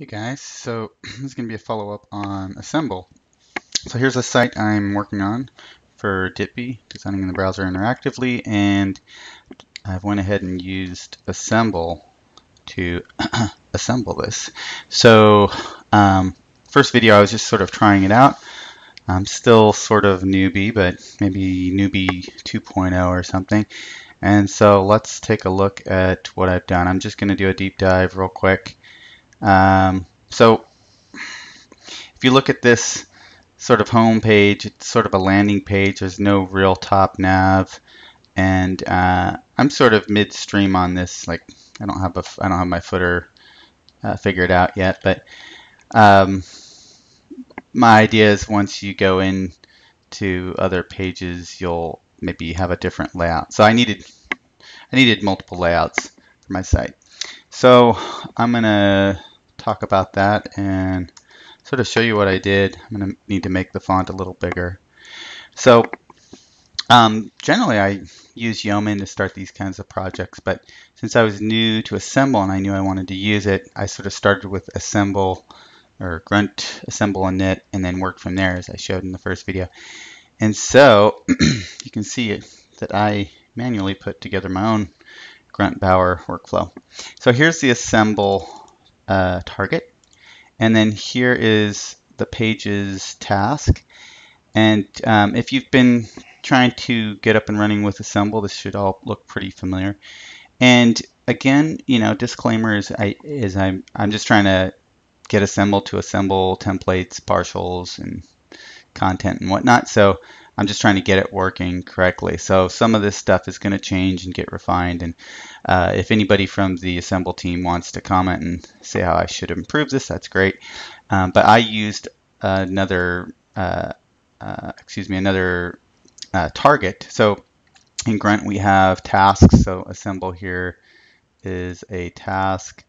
Hey guys, so this is going to be a follow-up on Assemble. So here's a site I'm working on for DITBI, designing in the browser interactively, and I've went ahead and used Assemble to assemble this. So first video I was just sort of trying it out. I'm still sort of newbie, but maybe newbie 2.0 or something. And so let's take a look at what I've done. I'm just going to do a deep dive real quick. So if you look at this sort of home page, it's sort of a landing page. There's no real top nav, and I'm sort of midstream on this. Like I don't have my footer figured out yet, but my idea is once you go in to other pages, you'll maybe have a different layout. So I needed multiple layouts for my site. So I'm gonna talk about that and sort of show you what I did. I'm going to need to make the font a little bigger. So generally I use Yeoman to start these kinds of projects, but since I was new to Assemble and I knew I wanted to use it, I sort of started with Assemble or Grunt, Assemble, and Knit, and then worked from there as I showed in the first video. And so you can see that I manually put together my own Grunt Bower workflow. So here's the Assemble target, and then here is the page's task. And if you've been trying to get up and running with Assemble, this should all look pretty familiar. And again, you know, disclaimer is I'm just trying to get Assemble to assemble templates, partials, and content and whatnot. So I'm just trying to get it working correctly. So some of this stuff is going to change and get refined. And if anybody from the Assemble team wants to comment and say how I should improve this, that's great. But I used another target. So in Grunt we have tasks. So Assemble here is a task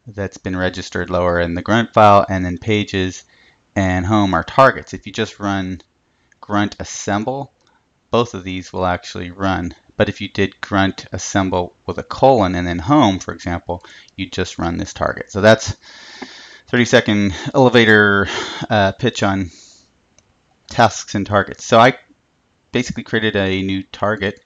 that's been registered lower in the Grunt file, and then pages and home are targets. If you just run Grunt Assemble, both of these will actually run. But if you did Grunt Assemble with a colon and then home, for example, you just run this target. So that's 30-second elevator pitch on tasks and targets. So I basically created a new target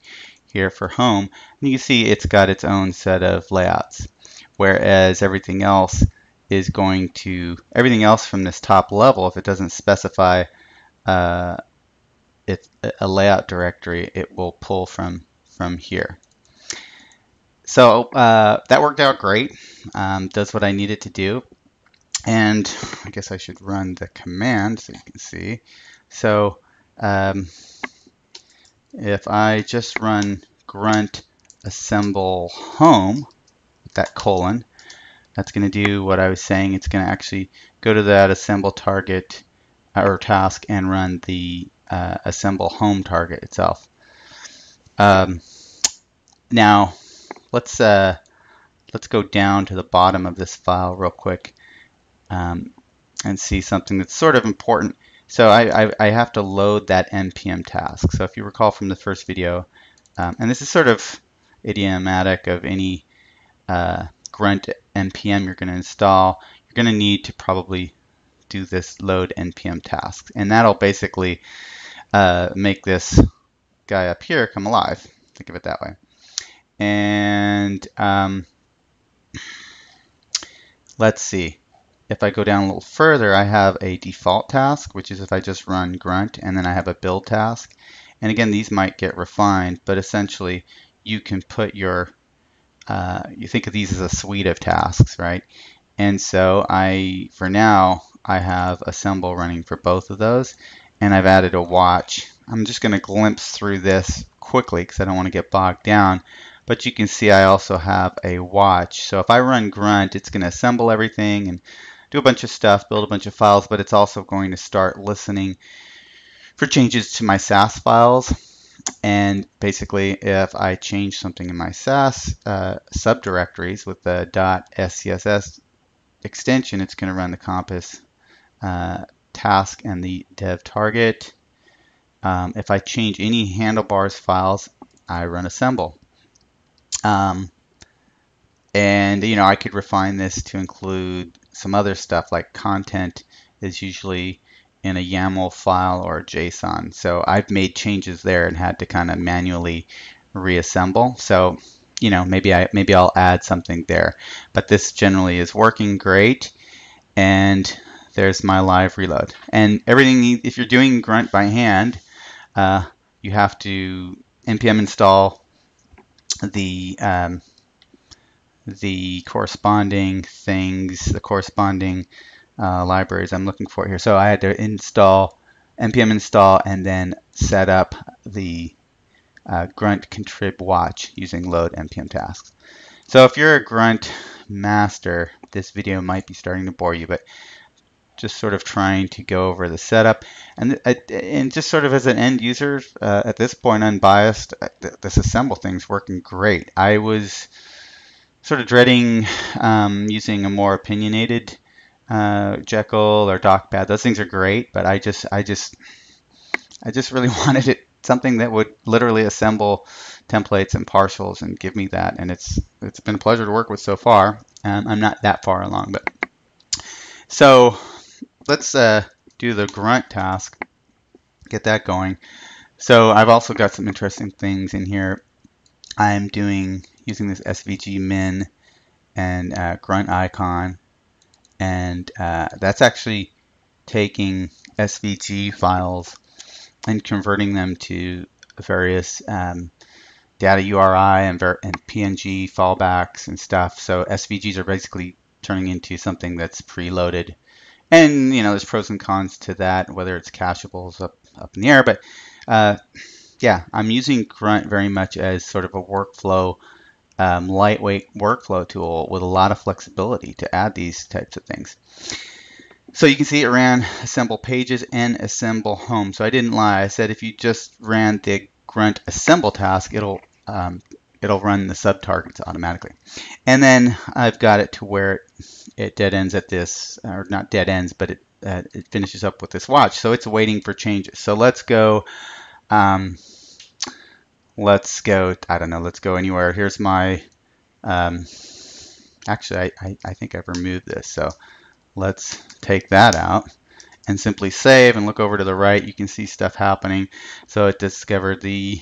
here for home, and you can see it's got its own set of layouts, whereas everything else from this top level, if it doesn't specify it's a layout directory, it will pull from here. So that worked out great. Does what I needed to do. And I guess I should run the command so you can see. So if I just run grunt assemble home with that colon, that's going to do what I was saying. It's going to actually go to that assemble target or task and run the assemble home target itself. Now let's go down to the bottom of this file real quick and see something that's sort of important. So I have to load that npm task. So if you recall from the first video, and this is sort of idiomatic of any Grunt npm you're going to install, you're going to need to probably do this load npm task, and that'll basically make this guy up here come alive. Think of it that way. And let's see. If I go down a little further, I have a default task, which is if I just run grunt, and then I have a build task. And again, these might get refined, but essentially you can put your you think of these as a suite of tasks, right? And so for now I have Assemble running for both of those, and I've added a watch. I'm just going to glimpse through this quickly because I don't want to get bogged down, but you can see I also have a watch. So if I run grunt, it's going to assemble everything and do a bunch of stuff, build a bunch of files, but it's also going to start listening for changes to my SAS files. And basically, if I change something in my SAS subdirectories with the .scss extension, it's going to run the compass task and the dev target. If I change any handlebars files, I run assemble. And you know, I could refine this to include some other stuff, like content is usually in a YAML file or a JSON. So I've made changes there and had to kind of manually reassemble. So you know, maybe I'll add something there. But this generally is working great. And there's my live reload. And everything, if you're doing Grunt by hand, you have to npm install the corresponding things, the corresponding libraries I'm looking for here. So I had to install npm install and then set up the Grunt contrib watch using load npm tasks. So if you're a Grunt master, this video might be starting to bore you, but just sort of trying to go over the setup and just sort of as an end user at this point, unbiased, this assemble thing's working great. I was sort of dreading using a more opinionated Jekyll or DocPad. Those things are great, but I just really wanted it something that would literally assemble templates and partials and give me that, and it's been a pleasure to work with so far. I'm not that far along, but so let's do the Grunt task, get that going. So I've also got some interesting things in here. I'm using this SVG min and Grunt icon, and that's actually taking SVG files and converting them to various data URI and PNG fallbacks and stuff. So SVGs are basically turning into something that's preloaded. And you know, there's pros and cons to that, whether it's cacheables up in the air. But yeah, I'm using Grunt very much as sort of a workflow, lightweight workflow tool with a lot of flexibility to add these types of things. So you can see it ran assemble pages and assemble home. So I didn't lie. I said if you just ran the Grunt assemble task, it'll run the subtargets automatically. And then I've got it to where it dead ends at this, or not dead ends, but it finishes up with this watch. So it's waiting for changes. So let's go. I don't know. Let's go anywhere. Here's my. Actually, I think I've removed this. So let's take that out and simply save and look over to the right. You can see stuff happening. So it discovered the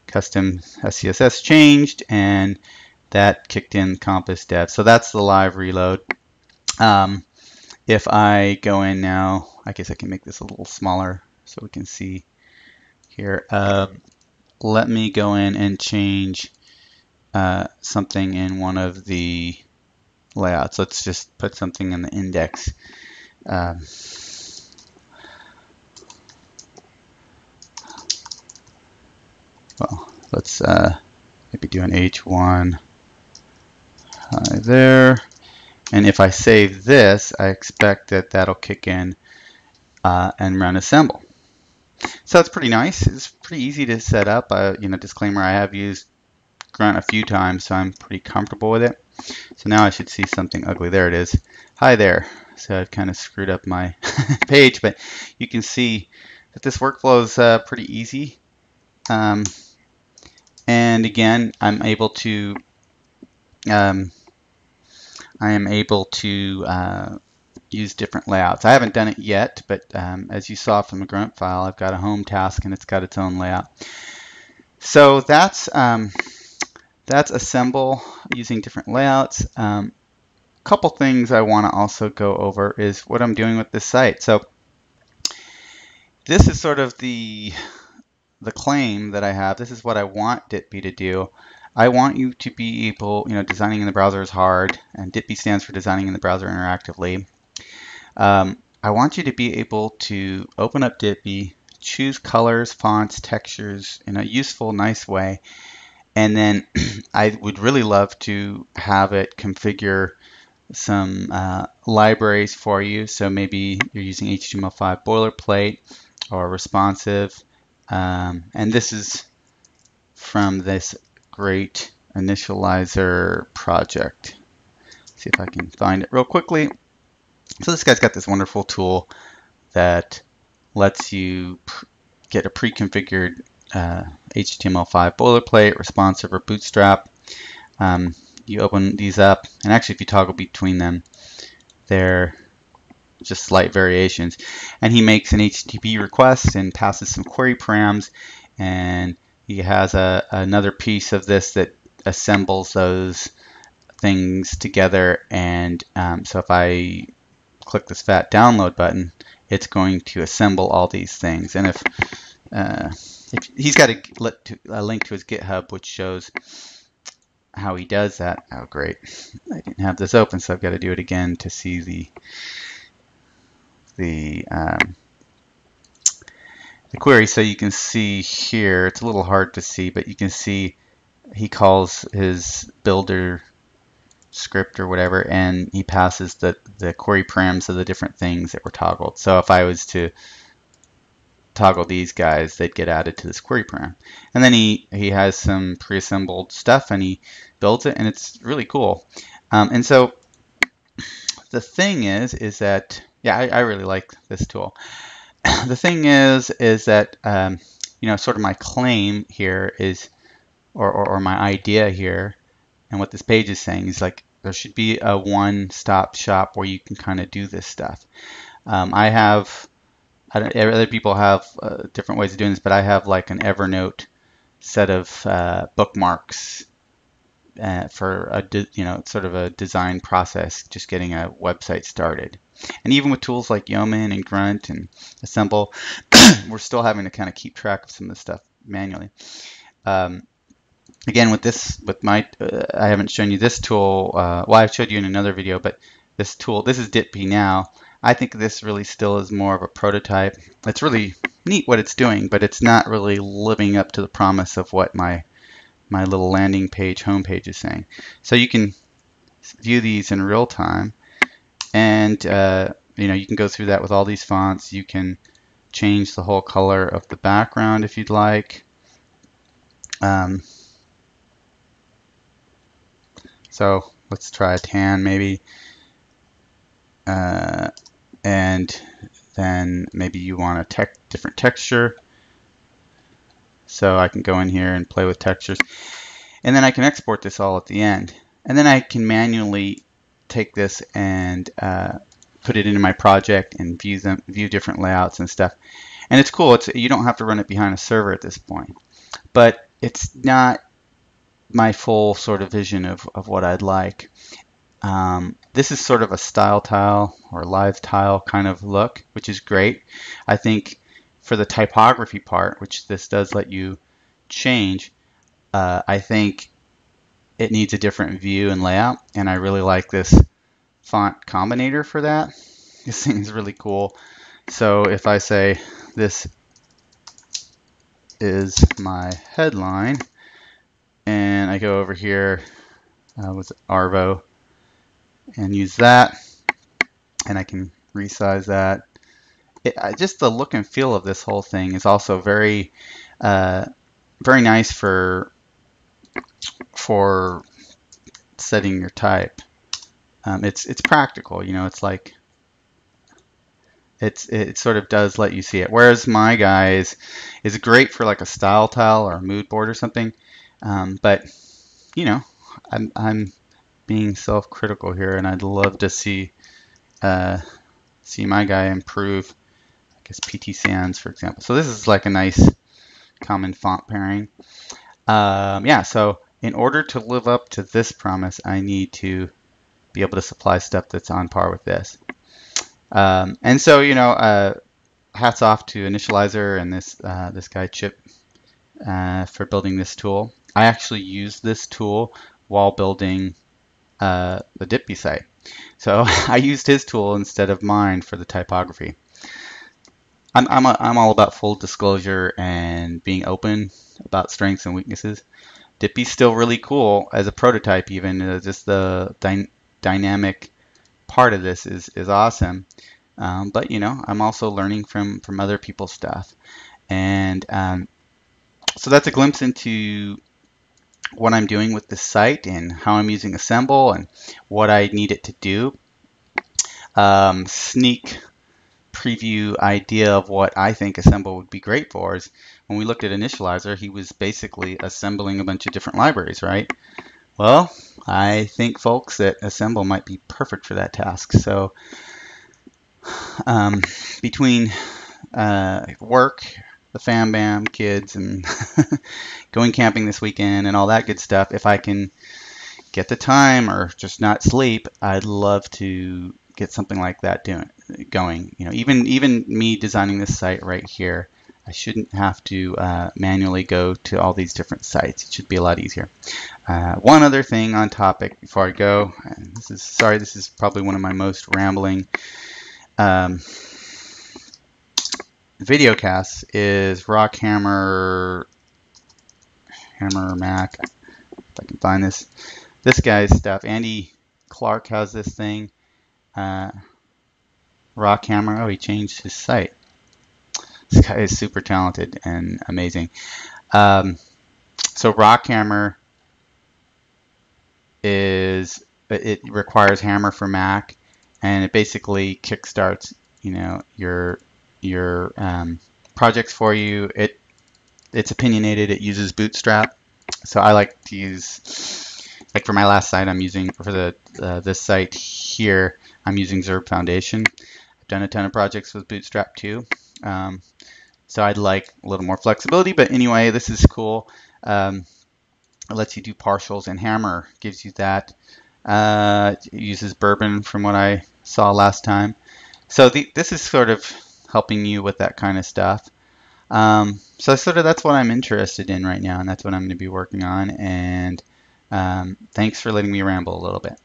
custom SCSS changed, and that kicked in Compass Dev. So that's the live reload. If I go in now, I guess I can make this a little smaller so we can see here. Let me go in and change something in one of the layouts. Let's just put something in the index. Well, let's maybe do an H1 there. And if I save this, I expect that that'll kick in and run assemble. So it's pretty nice. It's pretty easy to set up. You know, disclaimer, I have used Grunt a few times, so I'm pretty comfortable with it. So now I should see something ugly. There it is. Hi there. So I've kind of screwed up my page, but you can see that this workflow is pretty easy. And again, I am able to use different layouts. I haven't done it yet, but as you saw from the Grunt file, I've got a home task and it's got its own layout. So that's assemble using different layouts. Couple things I want to also go over is what I'm doing with this site. So this is sort of the claim that I have. This is what I want DITBI to do. I want you to be able, you know, designing in the browser is hard, and DITBI stands for designing in the browser interactively. I want you to be able to open up DITBI, choose colors, fonts, textures in a useful, nice way, and then I would really love to have it configure some libraries for you. So maybe you're using HTML5 boilerplate or responsive. And this is from this great Initializr project. See if I can find it real quickly. So this guy's got this wonderful tool that lets you get a pre-configured HTML5 boilerplate, responsive, or bootstrap. you open these up, and actually if you toggle between them, they're just slight variations. And he makes an HTTP request and passes some query params, and he has another piece of this that assembles those things together. And so if I click this fat download button, it's going to assemble all these things. And if he's got a link to his GitHub which shows how he does that. Oh great, I didn't have this open, so I've got to do it again to see the query. So you can see here, it's a little hard to see, but you can see he calls his builder script or whatever, and he passes the query params of the different things that were toggled. So if I was to toggle these guys, they'd get added to this query param. And then he has some pre-assembled stuff, and he builds it, and it's really cool. And so the thing is that, yeah, I really like this tool. The thing is that you know, sort of my claim here is, or my idea here, and what this page is saying is like there should be a one-stop shop where you can kind of do this stuff. Other people have different ways of doing this, but I have like an Evernote set of bookmarks for a sort of a design process, just getting a website started. And even with tools like Yeoman and Grunt and Assemble, we're still having to kind of keep track of some of the stuff manually. Again, with my, I haven't shown you this tool. Well, I've showed you in another video, but this tool, this is DITBI now. I think this really still is more of a prototype. It's really neat what it's doing, but it's not really living up to the promise of what my little landing page, home page is saying. So you can view these in real time, and you know, you can go through that with all these fonts. You can change the whole color of the background if you'd like. So let's try a tan maybe, and then maybe you want a different texture. So I can go in here and play with textures, and then I can export this all at the end, and then I can manually take this and put it into my project and view different layouts and stuff. And it's cool. You don't have to run it behind a server at this point, but it's not my full sort of vision of what I'd like. This is sort of a style tile or live tile kind of look, which is great. I think for the typography part, which this does let you change, I think it needs a different view and layout, and I really like this Font Combinator for that. This thing is really cool. So if I say this is my headline, and I go over here with Arvo and use that, and I can resize that. Just the look and feel of this whole thing is also very nice for setting your type. It's practical, you know. It's like it sort of does let you see it. Whereas my guy is great for like a style tile or a mood board or something. But you know, I'm being self-critical here, and I'd love to see my guy improve. I guess PT Sans, for example. So this is like a nice common font pairing. Yeah, so in order to live up to this promise, I need to be able to supply stuff that's on par with this. And so, you know, hats off to Initializr and this guy Chip for building this tool. I actually used this tool while building the DITBI site. So I used his tool instead of mine for the typography. I'm all about full disclosure and being open about strengths and weaknesses. DITBI's still really cool as a prototype, even just the dynamic part of this is awesome. But you know, I'm also learning from other people's stuff, and so that's a glimpse into what I'm doing with this site and how I'm using Assemble and what I need it to do. Sneak preview idea of what I think Assemble would be great for is when we looked at Initializr, he was basically assembling a bunch of different libraries, right? Well, I think, folks, that Assemble might be perfect for that task. So between work, the fam bam, kids, and going camping this weekend and all that good stuff, if I can get the time or just not sleep, I'd love to get something like that going. You know, even me designing this site right here, I shouldn't have to manually go to all these different sites. It should be a lot easier. One other thing on topic before I go, and this is probably one of my most rambling video casts, is Rock Hammer Mac. If I can find this guy's stuff. Andy Clark has this thing. Rock Hammer. Oh, he changed his site. This guy is super talented and amazing. So Rock Hammer it requires Hammer for Mac, and it basically kickstarts, you know, your projects for you. It's opinionated. It uses Bootstrap. So I like to use, like for my last site, I'm using, for this site here, I'm using Zurb Foundation. I've done a ton of projects with Bootstrap too. So I'd like a little more flexibility, but anyway, this is cool. It lets you do partials, and Hammer gives you that. It uses Bourbon from what I saw last time. So this is sort of helping you with that kind of stuff. So that's what I'm interested in right now, and that's what I'm going to be working on. And thanks for letting me ramble a little bit.